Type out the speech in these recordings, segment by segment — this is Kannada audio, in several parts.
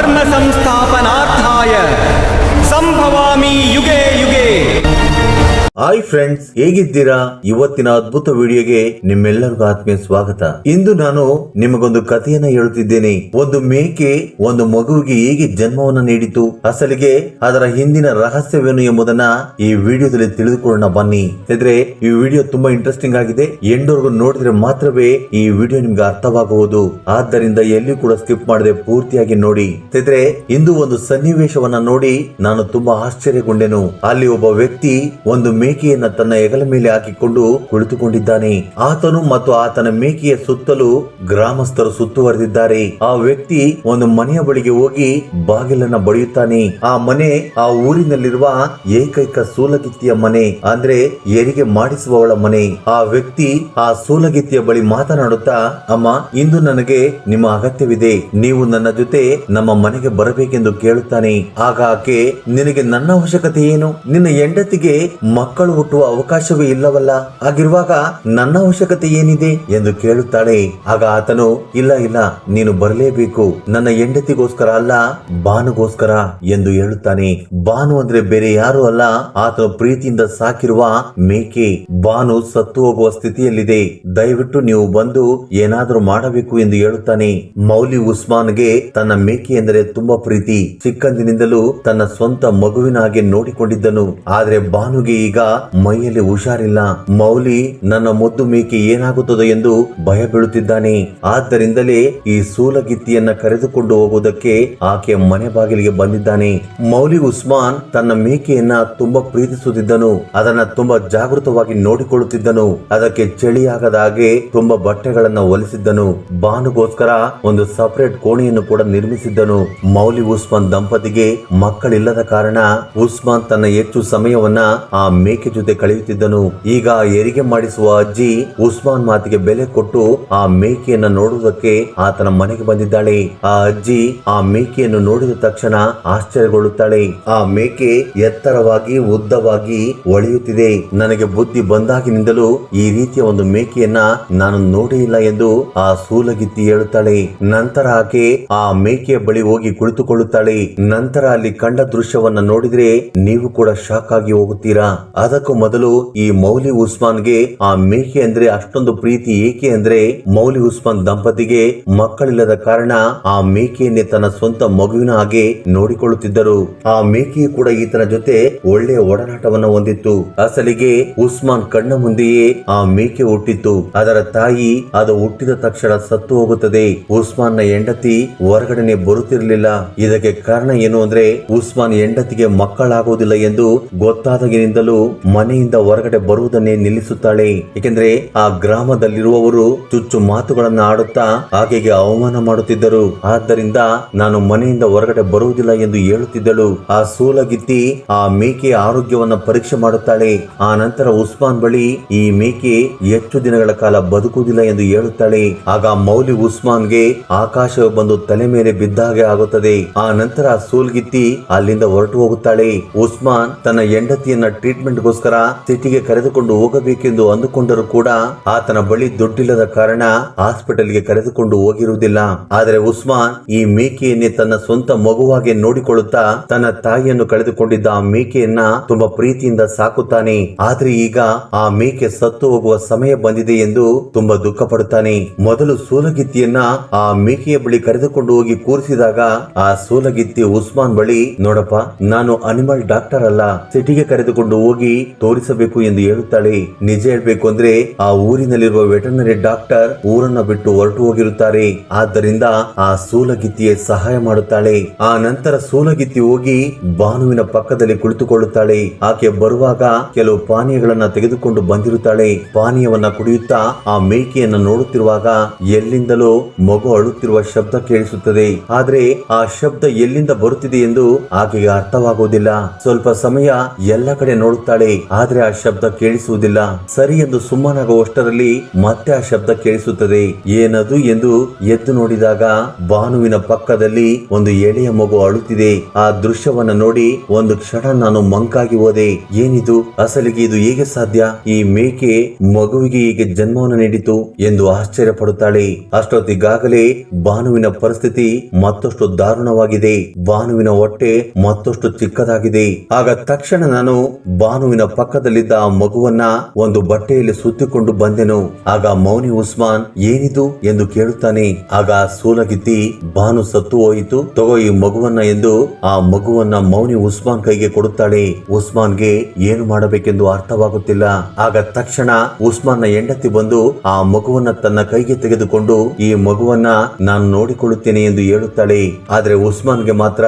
ಧರ್ಮ ಸಂಸ್ಥಾಪನಾರ್ಥಾಯ ಸಂಭವಾಮಿ ಯುಗೆ ಯುಗೆ. ಹಾಯ್ ಫ್ರೆಂಡ್ಸ್, ಹೇಗಿದ್ದೀರಾ? ಇವತ್ತಿನ ಅದ್ಭುತ ವಿಡಿಯೋಗೆ ನಿಮ್ಮೆಲ್ಲರಿಗೂ ಆತ್ಮೀಯ ಸ್ವಾಗತ. ಇಂದು ನಾನು ನಿಮಗೊಂದು ಕಥೆಯನ್ನ ಹೇಳುತ್ತಿದ್ದೇನೆ. ಒಂದು ಮೇಕೆ ಒಂದು ಮಗುವಿಗೆ ಹೇಗೆ ಜನ್ಮವನ್ನ ನೀಡಿತು, ಅಸಲಿಗೆ ಅದರ ಹಿಂದಿನ ರಹಸ್ಯವೇನು ಎಂಬುದನ್ನ ಈ ವಿಡಿಯೋದಲ್ಲಿ ತಿಳಿದುಕೊಳ್ಳೋಣ ಬನ್ನಿ. ಇದ್ರೆ ಈ ವಿಡಿಯೋ ತುಂಬಾ ಇಂಟ್ರೆಸ್ಟಿಂಗ್ ಆಗಿದೆ. ಎಂಡವರೆಗೂ ನೋಡಿದ್ರೆ ಮಾತ್ರವೇ ಈ ವಿಡಿಯೋ ನಿಮ್ಗೆ ಅರ್ಥವಾಗುವುದು. ಆದ್ದರಿಂದ ಎಲ್ಲಿ ಕೂಡ ಸ್ಕಿಪ್ ಮಾಡದೆ ಪೂರ್ತಿಯಾಗಿ ನೋಡಿ. ಇದ್ರೆ ಇಂದು ಒಂದು ಸನ್ನಿವೇಶವನ್ನ ನೋಡಿ ನಾನು ತುಂಬಾ ಆಶ್ಚರ್ಯಗೊಂಡೆನು. ಅಲ್ಲಿ ಒಬ್ಬ ವ್ಯಕ್ತಿ ಒಂದು ಮೇಕೆಯನ್ನ ತನ್ನ ಹೆಗಲ ಮೇಲೆ ಹಾಕಿಕೊಂಡು ಕುಳಿತುಕೊಂಡಿದ್ದಾನೆ. ಆತನು ಮತ್ತು ಆತನ ಮೇಕೆಯ ಸುತ್ತಲೂ ಗ್ರಾಮಸ್ಥರು ಸುತ್ತುವರೆದಿದ್ದಾರೆ. ಆ ವ್ಯಕ್ತಿ ಒಂದು ಮನೆಯ ಬಳಿಗೆ ಹೋಗಿ ಬಾಗಿಲನ್ನ ಬಡಿಯುತ್ತಾನೆ. ಆ ಮನೆ ಆ ಊರಿನಲ್ಲಿರುವ ಏಕೈಕ ಸೂಲಗಿತ್ತಿಯ ಮನೆ, ಅಂದ್ರೆ ಹೆರಿಗೆ ಮಾಡಿಸುವವಳ ಮನೆ. ಆ ವ್ಯಕ್ತಿ ಆ ಸೂಲಗಿತ್ತಿಯ ಬಳಿ ಮಾತನಾಡುತ್ತಾ, ಅಮ್ಮ, ಇಂದು ನನಗೆ ನಿಮ್ಮ ಅಗತ್ಯವಿದೆ, ನೀವು ನನ್ನ ಜೊತೆ ನಮ್ಮ ಮನೆಗೆ ಬರಬೇಕೆಂದು ಕೇಳುತ್ತಾನೆ. ಆಗ ಆಕೆ, ನಿನಗೆ ನನ್ನ ಅವಶ್ಯಕತೆ ಏನು? ನಿನ್ನ ಹೆಂಡತಿಗೆ ಮಕ್ಕಳು ಹುಟ್ಟುವ ಅವಕಾಶವೇ ಇಲ್ಲವಲ್ಲ, ಹಾಗಿರುವಾಗ ನನ್ನ ಅವಶ್ಯಕತೆ ಏನಿದೆ ಎಂದು ಕೇಳುತ್ತಾಳೆ. ಆಗ ಆತನು, ಇಲ್ಲ ಇಲ್ಲ, ನೀನು ಬರಲೇಬೇಕು, ನನ್ನ ಹೆಂಡತಿಗೋಸ್ಕರ ಅಲ್ಲ, ಬಾನುಗೋಸ್ಕರ ಎಂದು ಹೇಳುತ್ತಾನೆ. ಬಾನು ಅಂದ್ರೆ ಬೇರೆ ಯಾರು ಅಲ್ಲ, ಆತನು ಪ್ರೀತಿಯಿಂದ ಸಾಕಿರುವ ಮೇಕೆ. ಬಾನು ಸತ್ತು ಹೋಗುವ ಸ್ಥಿತಿಯಲ್ಲಿದೆ, ದಯವಿಟ್ಟು ನೀವು ಬಂದು ಏನಾದರೂ ಮಾಡಬೇಕು ಎಂದು ಹೇಳುತ್ತಾನೆ. ಮೌಲಿ ಉಸ್ಮಾನ್ಗೆ ತನ್ನ ಮೇಕೆ ಎಂದರೆ ತುಂಬಾ ಪ್ರೀತಿ. ಚಿಕ್ಕಂದಿನಿಂದಲೂ ತನ್ನ ಸ್ವಂತ ಮಗುವಿನ ಹಾಗೆ ನೋಡಿಕೊಂಡಿದ್ದನು. ಆದ್ರೆ ಬಾನುಗೆ ಈಗ ಮೈಯಲ್ಲಿ ಹುಷಾರಿಲ್ಲ. ಮೌಲಿ ನನ್ನ ಮುದ್ದು ಮೇಕೆ ಏನಾಗುತ್ತದೋ ಎಂದು ಭಯ ಬೀಳುತ್ತಿದ್ದಾನೆ. ಆದ್ದರಿಂದಲೇ ಈ ಸೂಲಗಿತ್ತಿಯನ್ನ ಕರೆದುಕೊಂಡು ಹೋಗುವುದಕ್ಕೆ ಆಕೆ ಮನೆ ಬಾಗಿಲಿಗೆ ಬಂದಿದ್ದಾನೆ. ಮೌಲಿ ಉಸ್ಮಾನ್ ತನ್ನ ಮೇಕೆಯನ್ನ ತುಂಬಾ ಪ್ರೀತಿಸುತ್ತಿದ್ದನು. ಅದನ್ನ ತುಂಬಾ ಜಾಗೃತವಾಗಿ ನೋಡಿಕೊಳ್ಳುತ್ತಿದ್ದನು. ಅದಕ್ಕೆ ಚಳಿಯಾಗದ ಹಾಗೆ ತುಂಬಾ ಬಟ್ಟೆಗಳನ್ನ ಹೊಲಿಸಿದ್ದನು. ಬಾನುಗೋಸ್ಕರ ಒಂದು ಸಪರೇಟ್ ಕೋಣೆಯನ್ನು ಕೂಡ ನಿರ್ಮಿಸಿದ್ದನು. ಮೌಲಿ ಉಸ್ಮಾನ್ ದಂಪತಿಗೆ ಮಕ್ಕಳಿಲ್ಲದ ಕಾರಣ ಉಸ್ಮಾನ್ ತನ್ನ ಹೆಚ್ಚು ಸಮಯವನ್ನ ಆ ಮೇಕೆ ಜೊತೆ ಕಳೆಯುತ್ತಿದ್ದನು. ಈಗ ಹೆರಿಗೆ ಮಾಡಿಸುವ ಅಜ್ಜಿ ಉಸ್ಮಾನ್ ಮಾತಿಗೆ ಬೆಲೆ ಕೊಟ್ಟು ಆ ಮೇಕೆಯನ್ನ ನೋಡುವುದಕ್ಕೆ ಆತನ ಮನೆಗೆ ಬಂದಿದ್ದಾಳೆ. ಆ ಅಜ್ಜಿ ಆ ಮೇಕೆಯನ್ನು ನೋಡಿದ ತಕ್ಷಣ ಆಶ್ಚರ್ಯಗೊಳ್ಳುತ್ತಾಳೆ. ಆ ಮೇಕೆ ಎತ್ತರವಾಗಿ ಉದ್ದವಾಗಿ ಹೊಳೆಯುತ್ತಿದೆ. ನನಗೆ ಬುದ್ಧಿ ಬಂದಾಗಿನಿಂದಲೂ ಈ ರೀತಿಯ ಒಂದು ಮೇಕೆಯನ್ನ ನಾನು ನೋಡೇ ಇಲ್ಲ ಎಂದು ಆ ಸೂಲಗಿತ್ತಿ ಹೇಳುತ್ತಾಳೆ. ನಂತರ ಆಕೆ ಆ ಮೇಕೆಯ ಬಳಿ ಹೋಗಿ ಕುಳಿತುಕೊಳ್ಳುತ್ತಾಳೆ. ನಂತರ ಅಲ್ಲಿ ಕಂಡ ದೃಶ್ಯವನ್ನ ನೋಡಿದ್ರೆ ನೀವು ಕೂಡ ಶಾಕ್ ಆಗಿ ಹೋಗುತ್ತೀರಾ. ಅದಕ್ಕೂ ಮೊದಲು ಈ ಮೌಲಿ ಉಸ್ಮಾನ್ಗೆ ಆ ಮೇಕೆ ಅಂದ್ರೆ ಅಷ್ಟೊಂದು ಪ್ರೀತಿ ಏಕೆ ಅಂದ್ರೆ, ಮೌಲಿ ಉಸ್ಮಾನ್ ದಂಪತಿಗೆ ಮಕ್ಕಳಿಲ್ಲದ ಕಾರಣ ಆ ಮೇಕೆಯನ್ನೇ ತನ್ನ ಸ್ವಂತ ಮಗುವಿನ ಹಾಗೆ ನೋಡಿಕೊಳ್ಳುತ್ತಿದ್ದರು. ಆ ಮೇಕೆಯು ಕೂಡ ಈತನ ಜೊತೆ ಒಳ್ಳೆಯ ಒಡನಾಟವನ್ನ ಹೊಂದಿತ್ತು. ಅಸಲಿಗೆ ಉಸ್ಮಾನ್ ಕಣ್ಣ ಮುಂದೆಯೇ ಆ ಮೇಕೆ ಹುಟ್ಟಿತ್ತು. ಅದರ ತಾಯಿ ಅದು ಹುಟ್ಟಿದ ತಕ್ಷಣ ಸತ್ತು ಹೋಗುತ್ತದೆ. ಉಸ್ಮಾನ್ ನ ಹೆಂಡತಿ ಹೊರಗಡೆನೆ ಬರುತ್ತಿರಲಿಲ್ಲ. ಇದಕ್ಕೆ ಕಾರಣ ಏನು ಅಂದ್ರೆ, ಉಸ್ಮಾನ್ ಹೆಂಡತಿಗೆ ಮಕ್ಕಳಾಗುವುದಿಲ್ಲ ಎಂದು ಗೊತ್ತಾದಾಗಿನಿಂದಲೂ ಮನೆಯಿಂದ ಹೊರಗಡೆ ಬರುವುದನ್ನೇ ನಿಲ್ಲಿಸುತ್ತಾಳೆ. ಏಕೆಂದ್ರೆ ಆ ಗ್ರಾಮದಲ್ಲಿರುವವರು ಚುಚ್ಚು ಮಾತುಗಳನ್ನ ಆಡುತ್ತಾ ಆಕೆಗೆ ಅವಮಾನ ಮಾಡುತ್ತಿದ್ದರು. ಆದ್ದರಿಂದ ನಾನು ಮನೆಯಿಂದ ಹೊರಗಡೆ ಬರುವುದಿಲ್ಲ ಎಂದು ಹೇಳುತ್ತಿದ್ದಳು. ಆ ಸೂಲಗಿತ್ತಿ ಆ ಮೇಕೆಯ ಆರೋಗ್ಯವನ್ನ ಪರೀಕ್ಷೆ ಮಾಡುತ್ತಾಳೆ. ಆ ನಂತರ ಉಸ್ಮಾನ್ ಬಳಿ ಈ ಮೇಕೆ ಹೆಚ್ಚು ದಿನಗಳ ಕಾಲ ಬದುಕುವುದಿಲ್ಲ ಎಂದು ಹೇಳುತ್ತಾಳೆ. ಆಗ ಮೌಲಿ ಉಸ್ಮಾನ್ಗೆ ಆಕಾಶವೇ ಬಂದು ತಲೆ ಮೇಲೆ ಬಿದ್ದಾಗೆ ಆಗುತ್ತದೆ. ಆ ನಂತರ ಆ ಸೂಲಗಿತ್ತಿ ಅಲ್ಲಿಂದ ಹೊರಟು ಹೋಗುತ್ತಾಳೆ. ಉಸ್ಮಾನ್ ತನ್ನ ಹೆಂಡತಿಯನ್ನ ಟ್ರೀಟ್ಮೆಂಟ್ ಗೋಸ್ಕರ ಸಿಟಿಗೆ ಕರೆದುಕೊಂಡು ಹೋಗಬೇಕೆಂದು ಅಂದುಕೊಂಡರೂ ಕೂಡ ಆತನ ಬಳಿ ದುಡ್ಡಿಲ್ಲದ ಕಾರಣ ಹಾಸ್ಪಿಟಲ್ಗೆ ಕರೆದುಕೊಂಡು ಹೋಗಿರುವುದಿಲ್ಲ. ಆದರೆ ಉಸ್ಮಾನ್ ಈ ಮೇಕೆಯನ್ನೇ ತನ್ನ ಸ್ವಂತ ಮಗುವಾಗಿ ನೋಡಿಕೊಳ್ಳುತ್ತಾ ತನ್ನ ತಾಯಿಯನ್ನು ಕಳೆದುಕೊಂಡಿದ್ದ ಆ ಮೇಕೆಯನ್ನ ತುಂಬಾ ಪ್ರೀತಿಯಿಂದ ಸಾಕುತ್ತಾನೆ. ಆದ್ರೆ ಈಗ ಆ ಮೇಕೆ ಸತ್ತು ಹೋಗುವ ಸಮಯ ಬಂದಿದೆ ಎಂದು ತುಂಬಾ ದುಃಖ ಪಡುತ್ತಾನೆ. ಮೊದಲು ಸೂಲಗಿತ್ತಿಯನ್ನ ಆ ಮೇಕೆಯ ಬಳಿ ಕರೆದುಕೊಂಡು ಹೋಗಿ ಕೂರಿಸಿದಾಗ ಆ ಸೂಲಗಿತ್ತಿ ಉಸ್ಮಾನ್ ಬಳಿ, ನೋಡಪ್ಪ, ನಾನು ಅನಿಮಲ್ ಡಾಕ್ಟರ್ ಅಲ್ಲ, ಸಿಟಿಗೆ ಕರೆದುಕೊಂಡು ಹೋಗಿ ತೋರಿಸಬೇಕು ಎಂದು ಹೇಳುತ್ತಾಳೆ. ನಿಜ ಹೇಳ್ಬೇಕು ಅಂದ್ರೆ ಆ ಊರಿನಲ್ಲಿರುವ ವೆಟರ್ನರಿ ಡಾಕ್ಟರ್ ಊರನ್ನ ಬಿಟ್ಟು ಹೊರಟು ಹೋಗಿರುತ್ತಾರೆ. ಆದ್ದರಿಂದ ಆ ಸೂಲಗಿತ್ತಿಯೇ ಸಹಾಯ ಮಾಡುತ್ತಾಳೆ. ಆ ನಂತರ ಸೂಲಗಿತ್ತಿ ಹೋಗಿ ಬಾನುವಿನ ಪಕ್ಕದಲ್ಲಿ ಕುಳಿತುಕೊಳ್ಳುತ್ತಾಳೆ. ಆಕೆ ಬರುವಾಗ ಕೆಲವು ಪಾನೀಯಗಳನ್ನ ತೆಗೆದುಕೊಂಡು ಬಂದಿರುತ್ತಾಳೆ. ಪಾನೀಯವನ್ನ ಕುಡಿಯುತ್ತಾ ಆ ಮೇಕೆಯನ್ನ ನೋಡುತ್ತಿರುವಾಗ ಎಲ್ಲಿಂದಲೋ ಮಗು ಅಳುತ್ತಿರುವ ಶಬ್ದ ಕೇಳಿಸುತ್ತದೆ. ಆದ್ರೆ ಆ ಶಬ್ದ ಎಲ್ಲಿಂದ ಬರುತ್ತಿದೆ ಎಂದು ಆಕೆಗೆ ಅರ್ಥವಾಗುವುದಿಲ್ಲ. ಸ್ವಲ್ಪ ಸಮಯ ಎಲ್ಲ ಕಡೆ ನೋಡುತ್ತಾ ನೋಡುತ್ತಾಳೆ. ಆದ್ರೆ ಆ ಶಬ್ದ ಕೇಳಿಸುವುದಿಲ್ಲ. ಸರಿ ಎಂದು ಸುಮ್ಮನಾಗುವಷ್ಟರಲ್ಲಿ ಮತ್ತೆ ಆ ಶಬ್ದ ಕೇಳಿಸುತ್ತದೆ. ಏನದು ಎಂದು ಎದ್ದು ನೋಡಿದಾಗ ಭಾನುವಿನ ಪಕ್ಕದಲ್ಲಿ ಒಂದು ಎಳೆಯ ಮಗು ಅಳುತ್ತಿದೆ. ಆ ದೃಶ್ಯವನ್ನ ನೋಡಿ ಒಂದು ಕ್ಷಣ ನಾನು ಮಂಕಾಗಿ ಹೋದೆ. ಏನಿದು, ಅಸಲಿಗೆ ಇದು ಹೇಗೆ ಸಾಧ್ಯ? ಈ ಮೇಕೆ ಮಗುವಿಗೆ ಹೇಗೆ ಜನ್ಮವನ್ನು ನೀಡಿತು ಎಂದು ಆಶ್ಚರ್ಯ ಪಡುತ್ತಾಳೆ. ಅಷ್ಟೊತ್ತಿಗಾಗಲೇ ಭಾನುವಿನ ಪರಿಸ್ಥಿತಿ ಮತ್ತಷ್ಟು ದಾರುಣವಾಗಿದೆ. ಭಾನುವಿನ ಹೊಟ್ಟೆ ಮತ್ತಷ್ಟು ಚಿಕ್ಕದಾಗಿದೆ. ಆಗ ತಕ್ಷಣ ನಾನು ಭಾನುವಿನ ಪಕ್ಕದಲ್ಲಿದ್ದ ಆ ಮಗುವನ್ನ ಒಂದು ಬಟ್ಟೆಯಲ್ಲಿ ಸುತ್ತಿಕೊಂಡು ಬಂದೆನು. ಆಗ ಮೌನಿ ಉಸ್ಮಾನ್ ಏನಿದು ಎಂದು ಕೇಳುತ್ತಾನೆ. ಆಗ ಸೂಲಗಿತ್ತಿ ಭಾನು ಸತ್ತು ಹೋಯಿತು, ತಗೋ ಈ ಮಗುವನ್ನ ಎಂದು ಆ ಮಗುವನ್ನ ಮೌನಿ ಉಸ್ಮಾನ್ ಕೈಗೆ ಕೊಡುತ್ತಾಳೆ. ಉಸ್ಮಾನ್ಗೆ ಏನು ಮಾಡಬೇಕೆಂದು ಅರ್ಥವಾಗುತ್ತಿಲ್ಲ. ಆಗ ತಕ್ಷಣ ಉಸ್ಮಾನ್ನ ಹೆಂಡತಿ ಬಂದು ಆ ಮಗುವನ್ನ ತನ್ನ ಕೈಗೆ ತೆಗೆದುಕೊಂಡು ಈ ಮಗುವನ್ನ ನಾನು ನೋಡಿಕೊಳ್ಳುತ್ತೇನೆ ಎಂದು ಹೇಳುತ್ತಾಳೆ. ಆದ್ರೆ ಉಸ್ಮಾನ್ಗೆ ಮಾತ್ರ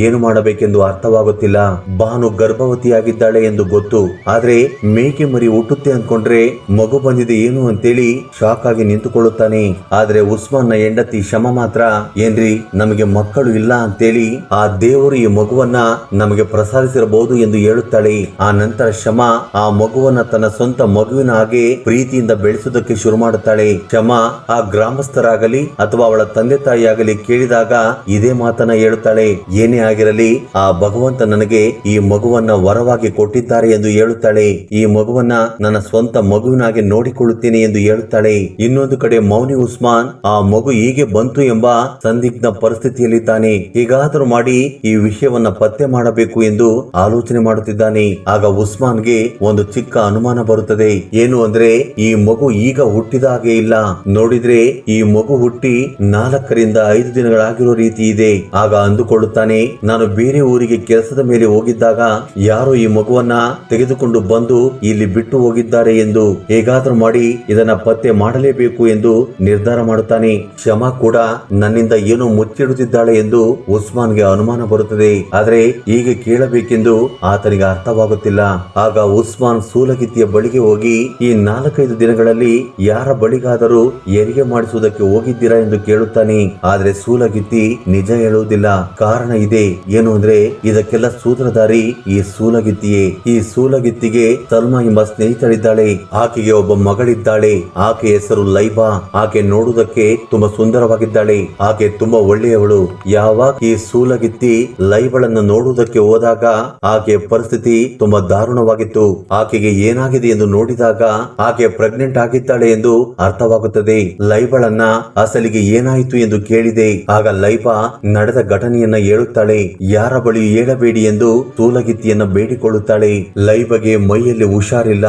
ಏನು ಮಾಡಬೇಕೆಂದು ಅರ್ಥವಾಗುತ್ತಿಲ್ಲ. ಭಾನು ಗರ್ಭವತಿಯಾಗಿದ್ದಾಳೆ ಎಂದು ಗೊತ್ತು. ಆದ್ರೆ ಮೇಕೆ ಮರಿ ಹುಟ್ಟುತ್ತೆ ಅನ್ಕೊಂಡ್ರೆ ಮಗು ಬಂದಿದೆ ಏನು ಅಂತೇಳಿ ಶಾಕ್ ಆಗಿ ನಿಂತುಕೊಳ್ಳುತ್ತಾನೆ. ಆದ್ರೆ ಉಸ್ಮಾನ್ನ ಹೆಂಡತಿ ಶಮ ಮಾತ್ರ ಏನ್ರಿ ನಮಗೆ ಮಕ್ಕಳು ಇಲ್ಲ ಅಂತೇಳಿ ಆ ದೇವರು ಈ ಮಗುವನ್ನ ನಮಗೆ ಪ್ರಸಾದಿಸಿರಬಹುದು ಎಂದು ಹೇಳುತ್ತಾಳೆ. ಆ ನಂತರ ಶಮ ಆ ಮಗುವನ್ನ ತನ್ನ ಸ್ವಂತ ಮಗುವಿನ ಹಾಗೆ ಪ್ರೀತಿಯಿಂದ ಬೆಳೆಸುವುದಕ್ಕೆ ಶುರು ಮಾಡುತ್ತಾಳೆ. ಶಮ ಆ ಗ್ರಾಮಸ್ಥರಾಗಲಿ ಅಥವಾ ಅವಳ ತಂದೆ ತಾಯಿಯಾಗಲಿ ಕೇಳಿದಾಗ ಇದೇ ಮಾತನ್ನ ಹೇಳುತ್ತಾಳೆ. ಏನೇ ಆಗಿರಲಿ ಆ ಭಗವಂತ ನನಗೆ ಈ ಮಗುವನ್ನ ವರವಾಗಿ ಕೊಟ್ಟಿದ್ದಾರೆ ಎಂದು ಹೇಳುತ್ತಾಳೆ. ಈ ಮಗುವನ್ನ ನನ್ನ ಸ್ವಂತ ಮಗುವಿನಾಗೆ ನೋಡಿಕೊಳ್ಳುತ್ತೇನೆ ಎಂದು ಹೇಳುತ್ತಾಳೆ. ಇನ್ನೊಂದು ಕಡೆ ಮೌನಿ ಉಸ್ಮಾನ್ ಆ ಮಗು ಹೀಗೆ ಬಂತು ಎಂಬ ಸಂದಿಗ್ಧ ಪರಿಸ್ಥಿತಿಯಲ್ಲಿದ್ದಾನೆ. ಹೇಗಾದರೂ ಮಾಡಿ ಈ ವಿಷಯವನ್ನ ಪತ್ತೆ ಮಾಡಬೇಕು ಎಂದು ಆಲೋಚನೆ ಮಾಡುತ್ತಿದ್ದಾನೆ. ಆಗ ಉಸ್ಮಾನ್ಗೆ ಒಂದು ಚಿಕ್ಕ ಅನುಮಾನ ಬರುತ್ತದೆ. ಏನು ಅಂದ್ರೆ ಈ ಮಗು ಈಗ ಹುಟ್ಟಿದ ಹಾಗೆ ಇಲ್ಲ. ನೋಡಿದ್ರೆ ಈ ಮಗು ಹುಟ್ಟಿ 4 ರಿಂದ 5 ದಿನಗಳಾಗಿರೋ ರೀತಿ ಇದೆ. ಆಗ ಅಂದುಕೊಳ್ಳುತ್ತಾನೆ, ನಾನು ಬೇರೆ ಊರಿಗೆ ಕೆಲಸದ ಮೇಲೆ ಹೋಗಿದ್ದಾಗ ಯಾರೋ ಈ ಮಗುವನ್ನ ತೆಗೆದುಕೊಂಡು ಬಂದು ಇಲ್ಲಿ ಬಿಟ್ಟು ಹೋಗಿದ್ದಾರೆ ಎಂದು. ಹೇಗಾದ್ರೂ ಮಾಡಿ ಇದನ್ನ ಪತ್ತೆ ಮಾಡಲೇಬೇಕು ಎಂದು ನಿರ್ಧಾರ ಮಾಡುತ್ತಾನೆ. ಶಮ ಕೂಡ ನನ್ನಿಂದ ಏನೋ ಮುಚ್ಚಿಡುತ್ತಿದ್ದಾಳೆ ಎಂದು ಉಸ್ಮಾನ್ಗೆ ಅನುಮಾನ ಬರುತ್ತದೆ. ಆದ್ರೆ ಹೀಗೆ ಕೇಳಬೇಕೆಂದು ಆತನಿಗೆ ಅರ್ಥವಾಗುತ್ತಿಲ್ಲ. ಆಗ ಉಸ್ಮಾನ್ ಸೂಲಗಿತ್ತಿಯ ಬಳಿಗೆ ಹೋಗಿ ಈ 4-5 ದಿನಗಳಲ್ಲಿ ಯಾರ ಬಳಿಗಾದರೂ ಹೆರಿಗೆ ಮಾಡಿಸುವುದಕ್ಕೆ ಹೋಗಿದ್ದೀರಾ ಎಂದು ಕೇಳುತ್ತಾನೆ. ಆದ್ರೆ ಸೂಲಗಿತ್ತಿ ನಿಜ ಹೇಳುವುದಿಲ್ಲ. ಕಾರಣ ಇದೆ. ಏನು ಅಂದ್ರೆ ಇದಕ್ಕೆಲ್ಲ ಸೂತ್ರಧಾರಿ ಈ ಸೂಲಗಿತ್ತಿಯೇ. ಈ ಸೂಲಗಿತ್ತಿಗೆ ಸಲ್ಮಾ ಎಂಬ ಸ್ನೇಹಿತಳಿದ್ದಾಳೆ. ಆಕೆಗೆ ಒಬ್ಬ ಮಗಳಿದ್ದಾಳೆ. ಆಕೆ ಹೆಸರು ಲೈಬಾ. ಆಕೆ ನೋಡುವುದಕ್ಕೆ ತುಂಬಾ ಸುಂದರವಾಗಿದ್ದಾಳೆ. ಆಕೆ ತುಂಬಾ ಒಳ್ಳೆಯವಳು. ಯಾವಾಗ ಈ ಸೂಲಗಿತ್ತಿ ಲೈಬಳನ್ನು ನೋಡುವುದಕ್ಕೆ ಹೋದಾಗ ಆಕೆಯ ಪರಿಸ್ಥಿತಿ ತುಂಬಾ ದಾರುಣವಾಗಿತ್ತು. ಆಕೆಗೆ ಏನಾಗಿದೆ ಎಂದು ನೋಡಿದಾಗ ಆಕೆ ಪ್ರೆಗ್ನೆಂಟ್ ಆಗಿದ್ದಾಳೆ ಎಂದು ಅರ್ಥವಾಗುತ್ತದೆ. ಲೈಬಳನ್ನ ಅಸಲಿಗೆ ಏನಾಯಿತು ಎಂದು ಕೇಳಿದೆ. ಆಗ ಲೈಬಾ ನಡೆದ ಘಟನೆಯನ್ನ ಹೇಳುತ್ತಾಳೆ. ಯಾರ ಬಳಿ ಹೇಳಬೇಡಿ ಎಂದು ಸೂಲಗಿತ್ತಿಯನ್ನ ಬೇಡಿಕೊಳ್ಳುತ್ತಾಳೆ. ಲೈಬಗೆ ಮೈಯಲ್ಲಿ ಹುಷಾರಿಲ್ಲ.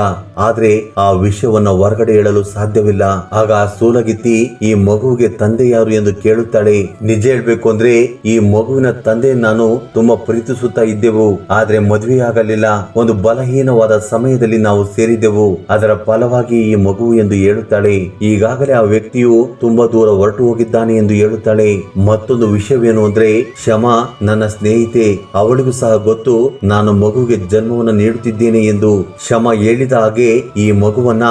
ಆದ್ರೆ ಆ ವಿಷಯವನ್ನ ಹೊರಗಡೆ ಹೇಳಲು ಸಾಧ್ಯವಿಲ್ಲ. ಆಗ ಸೂಲಗಿತ್ತಿ ಈ ಮಗುವಿಗೆ ತಂದೆ ಯಾರು ಎಂದು ಕೇಳುತ್ತಾಳೆ. ನಿಜ ಹೇಳ್ಬೇಕು ಅಂದ್ರೆ ಈ ಮಗುವಿನ ತಂದೆ ನಾನು ತುಂಬಾ ಪ್ರೀತಿಸುತ್ತಾ ಇದ್ದೆವು. ಆದ್ರೆ ಮದುವೆ ಆಗಲಿಲ್ಲ. ಒಂದು ಬಲಹೀನವಾದ ಸಮಯದಲ್ಲಿ ನಾವು ಸೇರಿದೆವು. ಅದರ ಫಲವಾಗಿ ಈ ಮಗು ಎಂದು ಹೇಳುತ್ತಾಳೆ. ಈಗಾಗಲೇ ಆ ವ್ಯಕ್ತಿಯು ತುಂಬಾ ದೂರ ಹೊರಟು ಹೋಗಿದ್ದಾನೆ ಎಂದು ಹೇಳುತ್ತಾಳೆ. ಮತ್ತೊಂದು ವಿಷಯವೇನು ಅಂದ್ರೆ ಶಮ ನನ್ನ ಸ್ನೇಹಿತೆ. ಅವಳಿಗೂ ಸಹ ಗೊತ್ತು ನಾನು ಮಗುವಿಗೆ ಜನ್ಮವನ್ನು ನೀಡುತ್ತಿದ್ದೇನೆ ಎಂದು. ಶಮ ಹೇಳಿದ ಹಾಗೆ ಈ ಮಗುವನ್ನ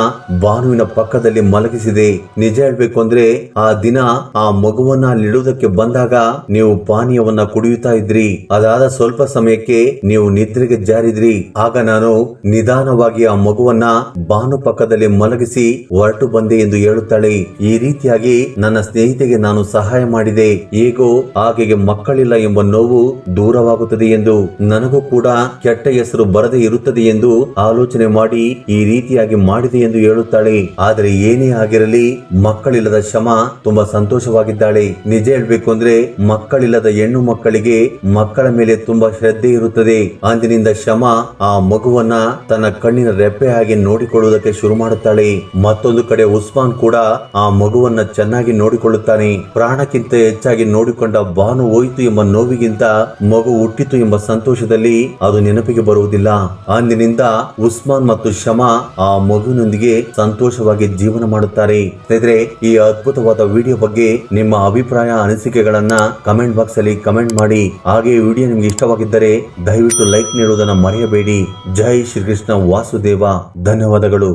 ಭಾನುವಿನ ಪಕ್ಕದಲ್ಲಿ ಮಲಗಿಸಿದೆ. ನಿಜ ಹೇಳ್ಬೇಕು ಅಂದ್ರೆ ಆ ದಿನ ಆ ಮಗುವನ್ನ ಅಲ್ಲಿಡುವುದಕ್ಕೆ ಬಂದಾಗ ನೀವು ಪಾನೀಯವನ್ನ ಕುಡಿಯುತ್ತಾ ಇದ್ರಿ. ಅದಾದ ಸ್ವಲ್ಪ ಸಮಯಕ್ಕೆ ನೀವು ನಿದ್ರೆಗೆ ಜಾರಿದ್ರಿ. ಆಗ ನಾನು ನಿಧಾನವಾಗಿ ಆ ಮಗುವನ್ನ ಭಾನು ಪಕ್ಕದಲ್ಲಿ ಮಲಗಿಸಿ ಹೊರಟು ಬಂದೆ ಎಂದು ಹೇಳುತ್ತಾಳೆ. ಈ ರೀತಿಯಾಗಿ ನನ್ನ ಸ್ನೇಹಿತೆಗೆ ನಾನು ಸಹಾಯ ಮಾಡಿದೆ. ಹೇಗೋ ಆಕೆಗೆ ಮಕ್ಕಳಿಲ್ಲ ಎಂಬ ನೋವು ದೂರವಾಗುತ್ತದೆ ಎಂದು, ನನಗೂ ಕೂಡ ಕೆಟ್ಟ ಹೆಸರು ಬರದೇ ಇರುತ್ತದೆ ಎಂದು ಆಲೋಚನೆ ಮಾಡಿ ಈ ರೀತಿಯಾಗಿ ಮಾಡಿದೆ ಎಂದು ಹೇಳುತ್ತಾಳೆ. ಆದರೆ ಏನೇ ಆಗಿರಲಿ ಮಕ್ಕಳಿಲ್ಲದ ಶಮ ತುಂಬಾ ಸಂತೋಷವಾಗಿದ್ದಾಳೆ. ನಿಜ ಹೇಳ್ಬೇಕು ಅಂದ್ರೆ ಮಕ್ಕಳಿಲ್ಲದ ಹೆಣ್ಣು ಮಕ್ಕಳಿಗೆ ಮಕ್ಕಳ ಮೇಲೆ ತುಂಬಾ ಶ್ರದ್ಧೆ ಇರುತ್ತದೆ. ಅಂದಿನಿಂದ ಶಮ ಆ ಮಗುವನ್ನ ತನ್ನ ಕಣ್ಣಿನ ರೆಪ್ಪೆ ಹಾಗೆ ನೋಡಿಕೊಳ್ಳುವುದಕ್ಕೆ ಶುರು ಮಾಡುತ್ತಾಳೆ. ಮತ್ತೊಂದು ಕಡೆ ಉಸ್ಮಾನ್ ಕೂಡ ಆ ಮಗುವನ್ನ ಚೆನ್ನಾಗಿ ನೋಡಿಕೊಳ್ಳುತ್ತಾನೆ. ಪ್ರಾಣಕ್ಕಿಂತ ಹೆಚ್ಚಾಗಿ ನೋಡಿಕೊಂಡ ಭಾನು ಹೋಯಿತು ಎಂಬ ನೋವಿಗಿಂತ ಮಗು ಹುಟ್ಟಿತು ಎಂಬ ಸಂತೋಷದಲ್ಲಿ ಅದು ನೆನಪಿಗೆ ಬರುವುದಿಲ್ಲ. ಅಂದಿನಿಂದ ಉಸ್ಮಾನ್ ಮತ್ತು ಶಮ ಆ ಮಗುವಿನೊಂದಿಗೆ ಸಂತೋಷವಾಗಿ ಜೀವನ ಮಾಡುತ್ತಾರೆ. ಸ್ನೇಹಿತರೆ, ಈ ಅದ್ಭುತವಾದ ವಿಡಿಯೋ ಬಗ್ಗೆ ನಿಮ್ಮ ಅಭಿಪ್ರಾಯ ಅನಿಸಿಕೆಗಳನ್ನ ಕಮೆಂಟ್ ಬಾಕ್ಸ್ ಅಲ್ಲಿ ಕಮೆಂಟ್ ಮಾಡಿ. ಹಾಗೆ ವಿಡಿಯೋ ನಿಮ್ಗೆ ಇಷ್ಟವಾಗಿದ್ದರೆ ದಯವಿಟ್ಟು ಲೈಕ್ ನೀಡುವುದನ್ನು ಮರೆಯಬೇಡಿ. ಜೈ ಶ್ರೀಕೃಷ್ಣ ವಾಸುದೇವ. ಧನ್ಯವಾದಗಳು.